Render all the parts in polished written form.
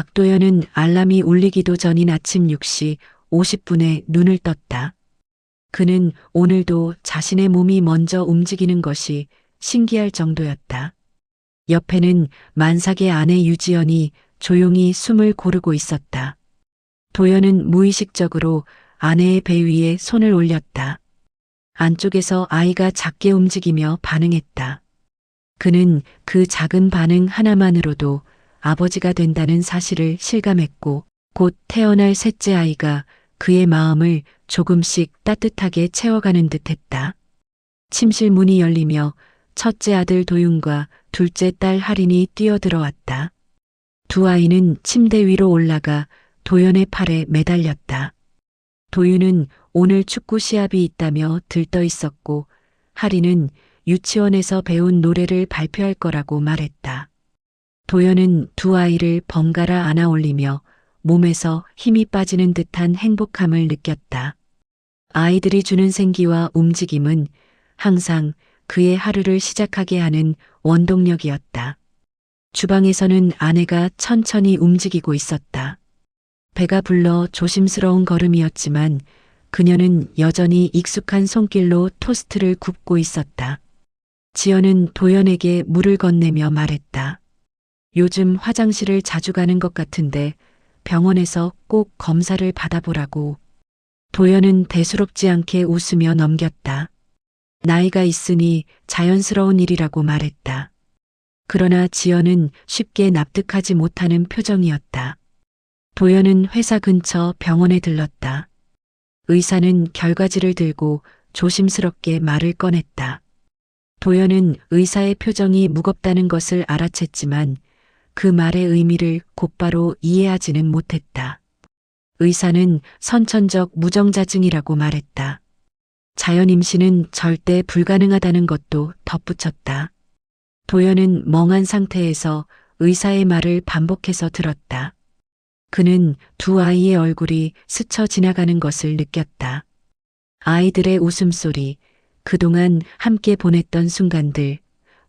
박도연은 알람이 울리기도 전인 아침 6시 50분에 눈을 떴다. 그는 오늘도 자신의 몸이 먼저 움직이는 것이 신기할 정도였다. 옆에는 만삭의 아내 유지연이 조용히 숨을 고르고 있었다. 도연은 무의식적으로 아내의 배 위에 손을 올렸다. 안쪽에서 아이가 작게 움직이며 반응했다. 그는 그 작은 반응 하나만으로도 아버지가 된다는 사실을 실감했고 곧 태어날 셋째 아이가 그의 마음을 조금씩 따뜻하게 채워가는 듯했다. 침실 문이 열리며 첫째 아들 도윤과 둘째 딸 할인이 뛰어들어왔다. 두 아이는 침대 위로 올라가 도연의 팔에 매달렸다. 도윤은 오늘 축구 시합이 있다며 들떠 있었고 할인은 유치원에서 배운 노래를 발표할 거라고 말했다. 도연은 두 아이를 번갈아 안아 올리며 몸에서 힘이 빠지는 듯한 행복함을 느꼈다. 아이들이 주는 생기와 움직임은 항상 그의 하루를 시작하게 하는 원동력이었다. 주방에서는 아내가 천천히 움직이고 있었다. 배가 불러 조심스러운 걸음이었지만 그녀는 여전히 익숙한 손길로 토스트를 굽고 있었다. 지연은 도연에게 물을 건네며 말했다. 요즘 화장실을 자주 가는 것 같은데 병원에서 꼭 검사를 받아보라고. 도연은 대수롭지 않게 웃으며 넘겼다. 나이가 있으니 자연스러운 일이라고 말했다. 그러나 지연은 쉽게 납득하지 못하는 표정이었다. 도연은 회사 근처 병원에 들렀다. 의사는 결과지를 들고 조심스럽게 말을 꺼냈다. 도연은 의사의 표정이 무겁다는 것을 알아챘지만 그 말의 의미를 곧바로 이해하지는 못했다. 의사는 선천적 무정자증이라고 말했다. 자연 임신은 절대 불가능하다는 것도 덧붙였다. 도연은 멍한 상태에서 의사의 말을 반복해서 들었다. 그는 두 아이의 얼굴이 스쳐 지나가는 것을 느꼈다. 아이들의 웃음소리, 그동안 함께 보냈던 순간들,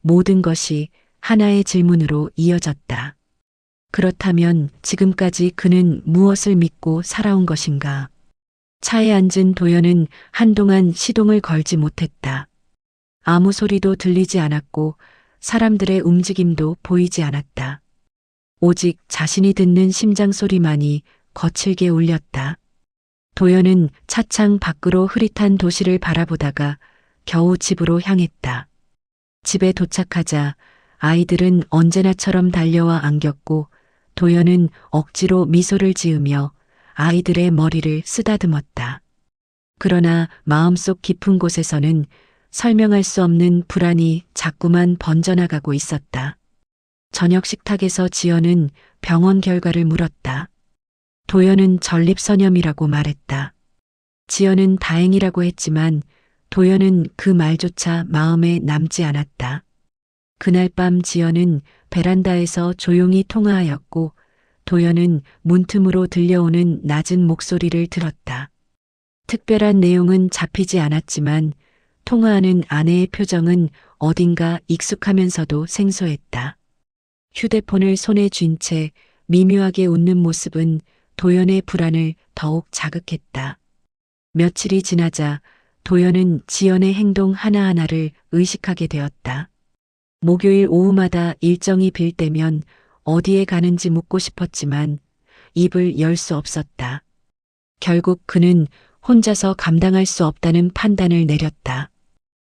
모든 것이 하나의 질문으로 이어졌다. 그렇다면 지금까지 그는 무엇을 믿고 살아온 것인가? 차에 앉은 도연은 한동안 시동을 걸지 못했다. 아무 소리도 들리지 않았고 사람들의 움직임도 보이지 않았다. 오직 자신이 듣는 심장 소리만이 거칠게 울렸다. 도연은 차창 밖으로 흐릿한 도시를 바라보다가 겨우 집으로 향했다. 집에 도착하자 아이들은 언제나처럼 달려와 안겼고 도연은 억지로 미소를 지으며 아이들의 머리를 쓰다듬었다. 그러나 마음속 깊은 곳에서는 설명할 수 없는 불안이 자꾸만 번져나가고 있었다. 저녁 식탁에서 지연은 병원 결과를 물었다. 도연은 전립선염이라고 말했다. 지연은 다행이라고 했지만 도연은 그 말조차 마음에 남지 않았다. 그날 밤 지연은 베란다에서 조용히 통화하였고 도연은 문틈으로 들려오는 낮은 목소리를 들었다. 특별한 내용은 잡히지 않았지만 통화하는 아내의 표정은 어딘가 익숙하면서도 생소했다. 휴대폰을 손에 쥔 채 미묘하게 웃는 모습은 도연의 불안을 더욱 자극했다. 며칠이 지나자 도연은 지연의 행동 하나하나를 의식하게 되었다. 목요일 오후마다 일정이 빌 때면 어디에 가는지 묻고 싶었지만 입을 열 수 없었다. 결국 그는 혼자서 감당할 수 없다는 판단을 내렸다.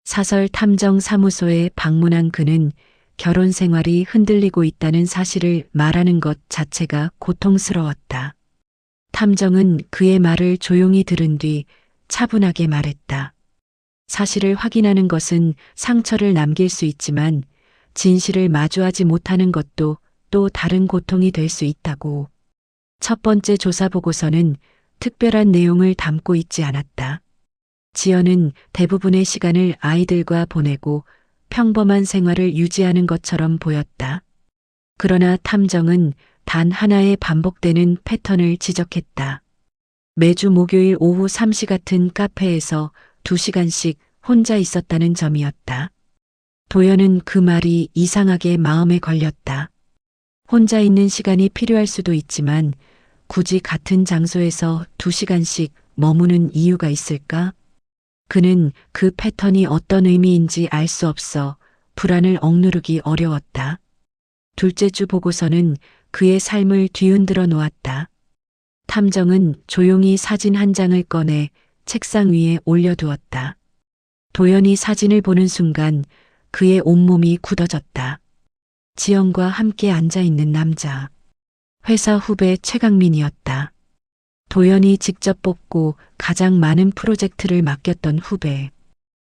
사설 탐정 사무소에 방문한 그는 결혼 생활이 흔들리고 있다는 사실을 말하는 것 자체가 고통스러웠다. 탐정은 그의 말을 조용히 들은 뒤 차분하게 말했다. 사실을 확인하는 것은 상처를 남길 수 있지만 진실을 마주하지 못하는 것도 또 다른 고통이 될 수 있다고. 첫 번째 조사 보고서는 특별한 내용을 담고 있지 않았다. 지연은 대부분의 시간을 아이들과 보내고 평범한 생활을 유지하는 것처럼 보였다. 그러나 탐정은 단 하나의 반복되는 패턴을 지적했다. 매주 목요일 오후 3시 같은 카페에서 2시간씩 혼자 있었다는 점이었다. 도연은 그 말이 이상하게 마음에 걸렸다. 혼자 있는 시간이 필요할 수도 있지만 굳이 같은 장소에서 2시간씩 머무는 이유가 있을까? 그는 그 패턴이 어떤 의미인지 알 수 없어 불안을 억누르기 어려웠다. 둘째 주 보고서는 그의 삶을 뒤흔들어 놓았다. 탐정은 조용히 사진 한 장을 꺼내 책상 위에 올려두었다. 도연이 사진을 보는 순간 그의 온몸이 굳어졌다. 지연과 함께 앉아 있는 남자. 회사 후배 최강민이었다. 도연이 직접 뽑고 가장 많은 프로젝트를 맡겼던 후배.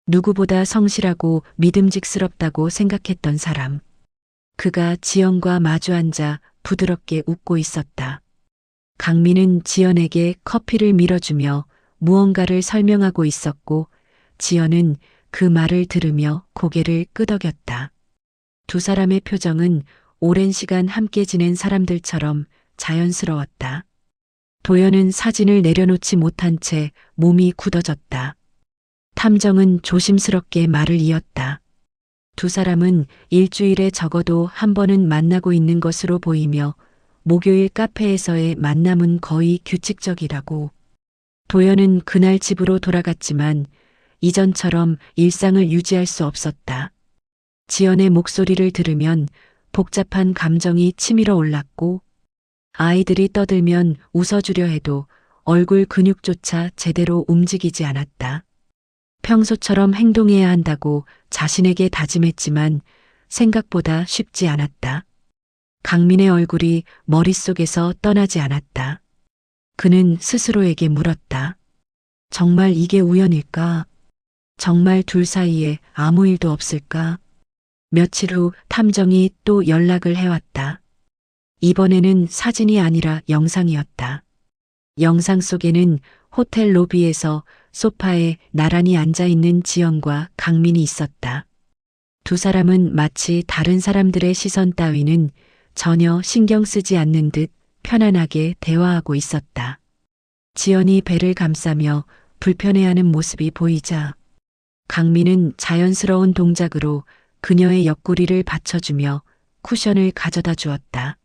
누구보다 성실하고 믿음직스럽다고 생각했던 사람. 그가 지연과 마주 앉아 부드럽게 웃고 있었다. 강민은 지연에게 커피를 밀어주며 무언가를 설명하고 있었고 지연은 그 말을 들으며 고개를 끄덕였다. 두 사람의 표정은 오랜 시간 함께 지낸 사람들처럼 자연스러웠다. 도연은 사진을 내려놓지 못한 채 몸이 굳어졌다. 탐정은 조심스럽게 말을 이었다. 두 사람은 일주일에 적어도 한 번은 만나고 있는 것으로 보이며 목요일 카페에서의 만남은 거의 규칙적이라고. 도연은 그날 집으로 돌아갔지만 이전처럼 일상을 유지할 수 없었다. 지연의 목소리를 들으면 복잡한 감정이 치밀어 올랐고 아이들이 떠들면 웃어주려 해도 얼굴 근육조차 제대로 움직이지 않았다. 평소처럼 행동해야 한다고 자신에게 다짐했지만 생각보다 쉽지 않았다. 강민의 얼굴이 머릿속에서 떠나지 않았다. 그는 스스로에게 물었다. 정말 이게 우연일까? 정말 둘 사이에 아무 일도 없을까? 며칠 후 탐정이 또 연락을 해왔다. 이번에는 사진이 아니라 영상이었다. 영상 속에는 호텔 로비에서 소파에 나란히 앉아있는 지연과 강민이 있었다. 두 사람은 마치 다른 사람들의 시선 따위는 전혀 신경 쓰지 않는 듯 편안하게 대화하고 있었다. 지연이 배를 감싸며 불편해하는 모습이 보이자 강민은 자연스러운 동작으로 그녀의 옆구리를 받쳐주며 쿠션을 가져다 주었다.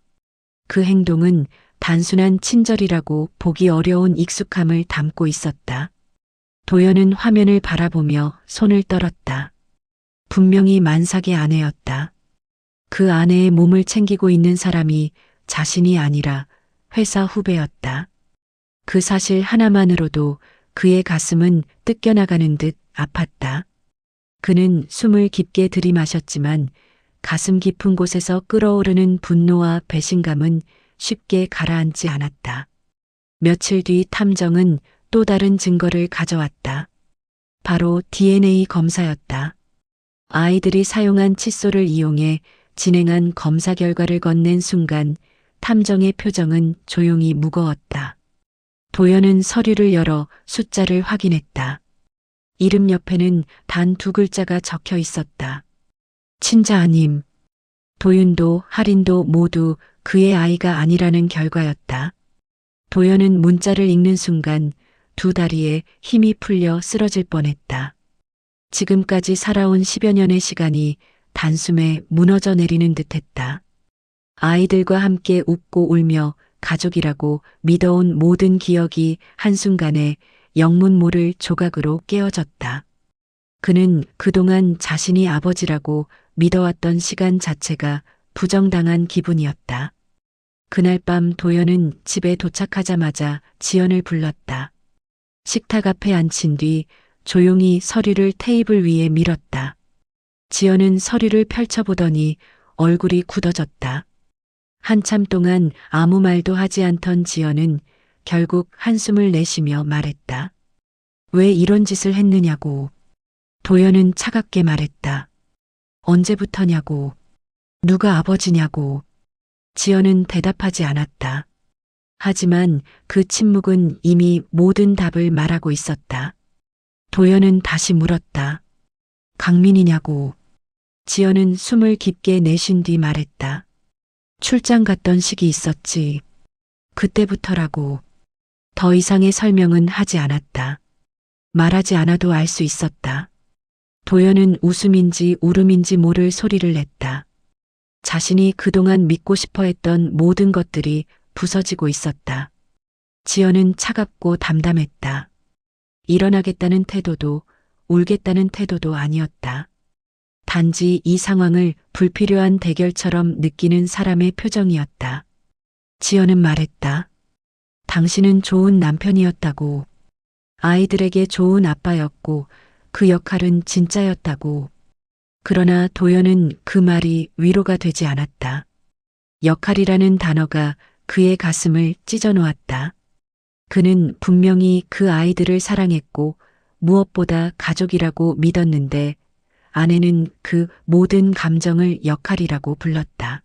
그 행동은 단순한 친절이라고 보기 어려운 익숙함을 담고 있었다. 도연은 화면을 바라보며 손을 떨었다. 분명히 만삭의 아내였다. 그 아내의 몸을 챙기고 있는 사람이 자신이 아니라 회사 후배였다. 그 사실 하나만으로도 그의 가슴은 뜯겨나가는 듯 아팠다. 그는 숨을 깊게 들이마셨지만 가슴 깊은 곳에서 끓어오르는 분노와 배신감은 쉽게 가라앉지 않았다. 며칠 뒤 탐정은 또 다른 증거를 가져왔다. 바로 DNA 검사였다. 아이들이 사용한 칫솔을 이용해 진행한 검사 결과를 건넨 순간 탐정의 표정은 조용히 무거웠다. 도연은 서류를 열어 숫자를 확인했다. 이름 옆에는 단 2글자가 적혀 있었다. 친자 아님. 도윤도 할인도 모두 그의 아이가 아니라는 결과였다. 도연은 문자를 읽는 순간 두 다리에 힘이 풀려 쓰러질 뻔했다. 지금까지 살아온 10여 년의 시간이 단숨에 무너져 내리는 듯했다. 아이들과 함께 웃고 울며 가족이라고 믿어온 모든 기억이 한순간에 영문 모를 조각으로 깨어졌다. 그는 그동안 자신이 아버지라고 믿어왔던 시간 자체가 부정당한 기분이었다. 그날 밤 도연은 집에 도착하자마자 지연을 불렀다. 식탁 앞에 앉힌 뒤 조용히 서류를 테이블 위에 밀었다. 지연은 서류를 펼쳐보더니 얼굴이 굳어졌다. 한참 동안 아무 말도 하지 않던 지연은 결국 한숨을 내쉬며 말했다. 왜 이런 짓을 했느냐고. 도연은 차갑게 말했다. 언제부터냐고. 누가 아버지냐고. 지연은 대답하지 않았다. 하지만 그 침묵은 이미 모든 답을 말하고 있었다. 도연은 다시 물었다. 강민이냐고. 지연은 숨을 깊게 내쉰 뒤 말했다. 출장 갔던 시기 있었지. 그때부터라고. 더 이상의 설명은 하지 않았다. 말하지 않아도 알 수 있었다. 도연은 웃음인지 울음인지 모를 소리를 냈다. 자신이 그동안 믿고 싶어 했던 모든 것들이 부서지고 있었다. 지연은 차갑고 담담했다. 일어나겠다는 태도도 울겠다는 태도도 아니었다. 단지 이 상황을 불필요한 대결처럼 느끼는 사람의 표정이었다. 지연은 말했다. 당신은 좋은 남편이었다고. 아이들에게 좋은 아빠였고 그 역할은 진짜였다고. 그러나 도연은 그 말이 위로가 되지 않았다. 역할이라는 단어가 그의 가슴을 찢어 놓았다. 그는 분명히 그 아이들을 사랑했고 무엇보다 가족이라고 믿었는데 아내는 그 모든 감정을 역할이라고 불렀다.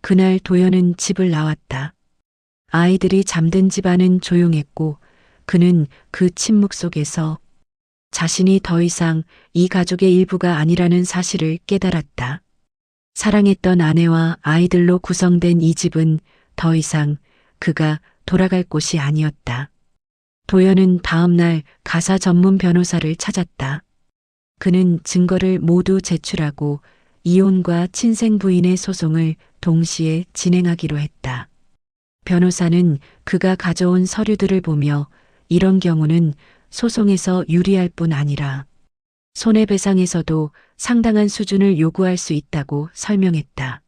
그날 도연은 집을 나왔다. 아이들이 잠든 집안은 조용했고 그는 그 침묵 속에서 자신이 더 이상 이 가족의 일부가 아니라는 사실을 깨달았다. 사랑했던 아내와 아이들로 구성된 이 집은 더 이상 그가 돌아갈 곳이 아니었다. 도연은 다음 날 가사 전문 변호사를 찾았다. 그는 증거를 모두 제출하고 이혼과 친생 부인의 소송을 동시에 진행하기로 했다. 변호사는 그가 가져온 서류들을 보며 이런 경우는 소송에서 유리할 뿐 아니라 손해배상에서도 상당한 수준을 요구할 수 있다고 설명했다.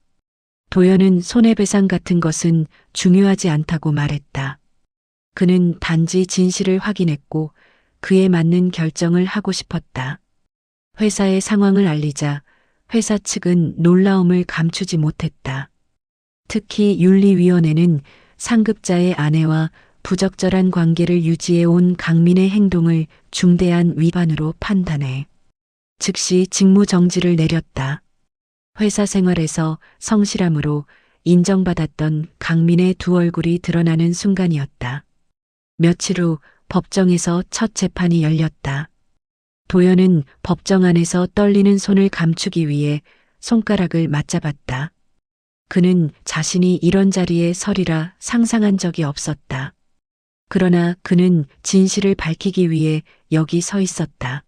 도연은 손해배상 같은 것은 중요하지 않다고 말했다. 그는 단지 진실을 확인했고 그에 맞는 결정을 하고 싶었다. 회사의 상황을 알리자 회사 측은 놀라움을 감추지 못했다. 특히 윤리위원회는 상급자의 아내와 부적절한 관계를 유지해 온 강민의 행동을 중대한 위반으로 판단해 즉시 직무 정지를 내렸다. 회사 생활에서 성실함으로 인정받았던 강민의 두 얼굴이 드러나는 순간이었다. 며칠 후 법정에서 첫 재판이 열렸다. 도연은 법정 안에서 떨리는 손을 감추기 위해 손가락을 맞잡았다. 그는 자신이 이런 자리에 서리라 상상한 적이 없었다. 그러나 그는 진실을 밝히기 위해 여기 서 있었다.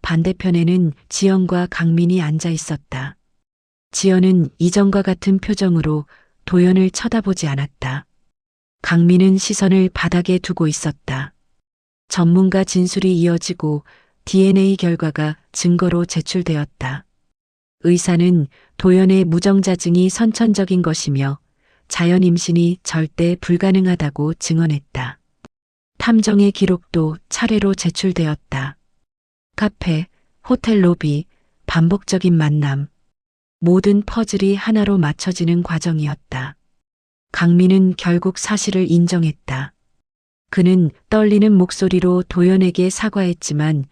반대편에는 지연과 강민이 앉아 있었다. 지연은 이전과 같은 표정으로 도연을 쳐다보지 않았다. 강민은 시선을 바닥에 두고 있었다. 전문가 진술이 이어지고 DNA 결과가 증거로 제출되었다. 의사는 도연의 무정자증이 선천적인 것이며 자연 임신이 절대 불가능하다고 증언했다. 탐정의 기록도 차례로 제출되었다. 카페, 호텔 로비, 반복적인 만남. 모든 퍼즐이 하나로 맞춰지는 과정이었다. 강민은 결국 사실을 인정했다. 그는 떨리는 목소리로 도연에게 사과했지만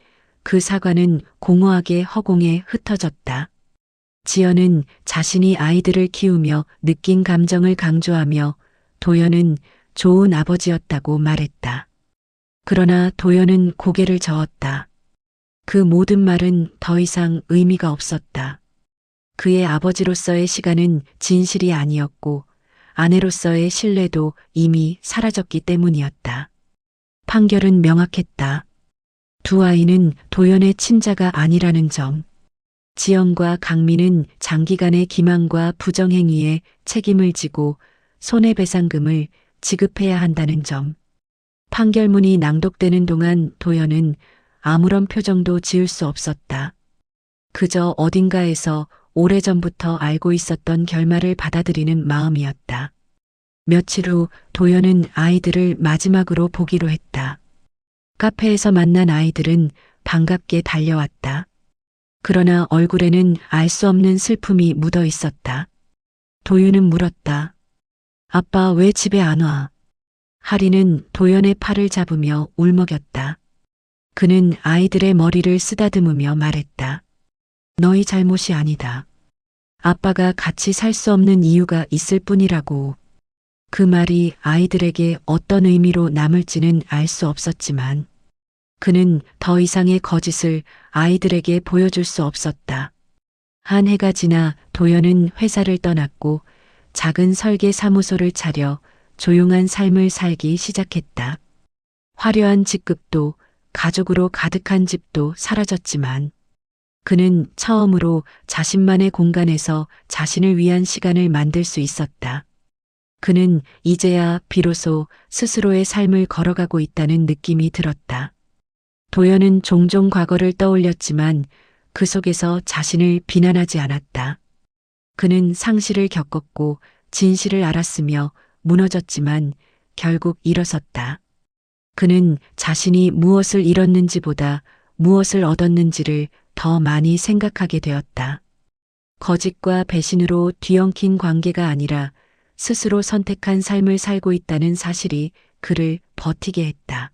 그 사과는 공허하게 허공에 흩어졌다. 지연은 자신이 아이들을 키우며 느낀 감정을 강조하며 도연은 좋은 아버지였다고 말했다. 그러나 도연은 고개를 저었다. 그 모든 말은 더 이상 의미가 없었다. 그의 아버지로서의 시간은 진실이 아니었고 아내로서의 신뢰도 이미 사라졌기 때문이었다. 판결은 명확했다. 두 아이는 도연의 친자가 아니라는 점. 지연과 강민은 장기간의 기만과 부정행위에 책임을 지고 손해배상금을 지급해야 한다는 점. 판결문이 낭독되는 동안 도연은 아무런 표정도 지을 수 없었다. 그저 어딘가에서 오래전부터 알고 있었던 결말을 받아들이는 마음이었다. 며칠 후 도연은 아이들을 마지막으로 보기로 했다. 카페에서 만난 아이들은 반갑게 달려왔다. 그러나 얼굴에는 알 수 없는 슬픔이 묻어 있었다. 도윤은 물었다. 아빠 왜 집에 안 와? 하리는 도연의 팔을 잡으며 울먹였다. 그는 아이들의 머리를 쓰다듬으며 말했다. 너희 잘못이 아니다. 아빠가 같이 살 수 없는 이유가 있을 뿐이라고. 그 말이 아이들에게 어떤 의미로 남을지는 알 수 없었지만 그는 더 이상의 거짓을 아이들에게 보여줄 수 없었다. 한 해가 지나 도연은 회사를 떠났고 작은 설계 사무소를 차려 조용한 삶을 살기 시작했다. 화려한 직급도 가족으로 가득한 집도 사라졌지만 그는 처음으로 자신만의 공간에서 자신을 위한 시간을 만들 수 있었다. 그는 이제야 비로소 스스로의 삶을 걸어가고 있다는 느낌이 들었다. 도연은 종종 과거를 떠올렸지만 그 속에서 자신을 비난하지 않았다. 그는 상실을 겪었고 진실을 알았으며 무너졌지만 결국 일어섰다. 그는 자신이 무엇을 잃었는지보다 무엇을 얻었는지를 더 많이 생각하게 되었다. 거짓과 배신으로 뒤엉킨 관계가 아니라 스스로 선택한 삶을 살고 있다는 사실이 그를 버티게 했다.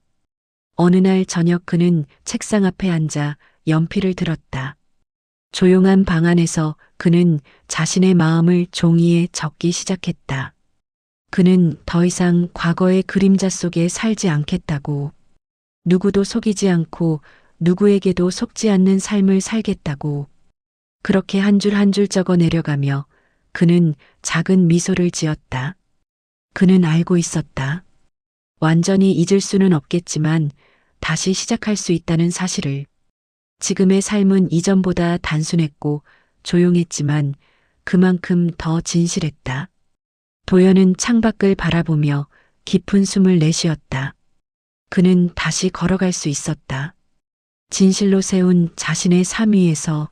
어느 날 저녁 그는 책상 앞에 앉아 연필을 들었다. 조용한 방 안에서 그는 자신의 마음을 종이에 적기 시작했다. 그는 더 이상 과거의 그림자 속에 살지 않겠다고, 누구도 속이지 않고 누구에게도 속지 않는 삶을 살겠다고, 그렇게 한 줄 한 줄 적어 내려가며 그는 작은 미소를 지었다. 그는 알고 있었다. 완전히 잊을 수는 없겠지만 다시 시작할 수 있다는 사실을. 지금의 삶은 이전보다 단순했고 조용했지만 그만큼 더 진실했다. 도연은 창밖을 바라보며 깊은 숨을 내쉬었다. 그는 다시 걸어갈 수 있었다. 진실로 세운 자신의 삶 위에서